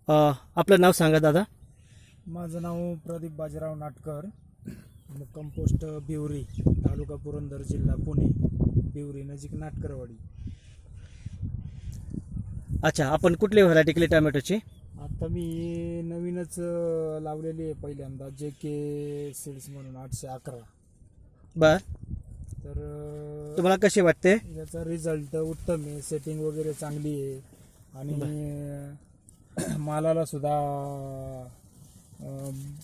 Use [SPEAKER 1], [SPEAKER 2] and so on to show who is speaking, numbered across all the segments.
[SPEAKER 1] आपलं नाव सांगा दादा.
[SPEAKER 2] माझं नाव प्रदीप बाजीराव नाटकर, मुक्काम पोस्ट बिवरी, तालुका पुरंदर, जिल्हा पुणे. बिवरी नजीक नाटकरवाडी.
[SPEAKER 1] अच्छा, आपण कुठली व्हरायटी केली टोमॅटोची?
[SPEAKER 2] आता मी नवीनच लावलेली आहे पहिल्यांदा, JK सीड्स म्हणून 811.
[SPEAKER 1] बर,
[SPEAKER 2] तर
[SPEAKER 1] तुम्हाला कशी वाटते?
[SPEAKER 2] याचा रिझल्ट उत्तम आहे, सेटिंग वगैरे चांगली आहे आणि मालाला सुद्धा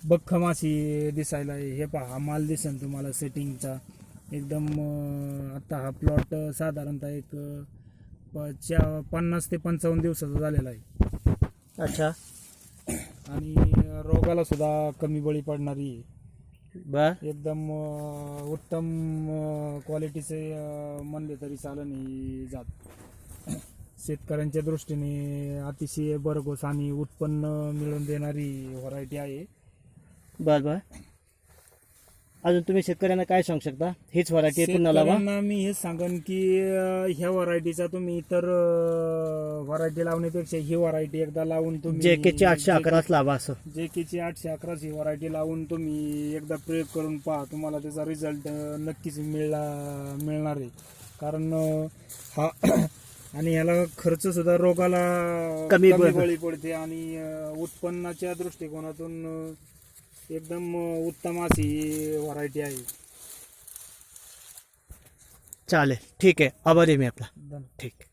[SPEAKER 2] बख्खमाशी दिसायला आहे. हे पहा, हा माल दिसेल तुम्हाला सेटिंगचा एकदम. आता हा प्लॉट साधारणतः एक 50 ते 55 दिवसाचा झालेला आहे.
[SPEAKER 1] अच्छा.
[SPEAKER 2] आणि रोगाला सुद्धा कमी बळी पडणारी आहे.
[SPEAKER 1] बर,
[SPEAKER 2] एकदम उत्तम क्वालिटीचे म्हणले तरी चालं नाही जात. शेतकऱ्यांच्या दृष्टीने अतिशय भरघोस आणि उत्पन्न मिळवून देणारी व्हरायटी आहे.
[SPEAKER 1] बर बर. अजून तुम्ही शेतकऱ्यांना काय सांगू शकता? हीच व्हरायटी पुन्हा लावा.
[SPEAKER 2] शेतकऱ्यांना मी हेच सांगेन की ह्या व्हरायटीचा तुम्ही इतर व्हरायटी लावण्यापेक्षा ही व्हरायटी एकदा लावून तुम्ही
[SPEAKER 1] JK ची 811 लावा. असं
[SPEAKER 2] JK ची 811 ही व्हरायटी लावून तुम्ही एकदा प्रयोग करून पहा. तुम्हाला त्याचा रिझल्ट नक्कीच मिळणार आहे. कारण हा आणि याला खर्च सुद्धा रोगाला
[SPEAKER 1] कमी
[SPEAKER 2] बळी पडते आणि उत्पन्नाच्या दृष्टिकोनातून एकदम उत्तम अशी व्हरायटी आहे.
[SPEAKER 1] चालेल, ठीक आहे. आभारी आहे मी आपला.
[SPEAKER 2] धन्यवाद.
[SPEAKER 1] ठीक.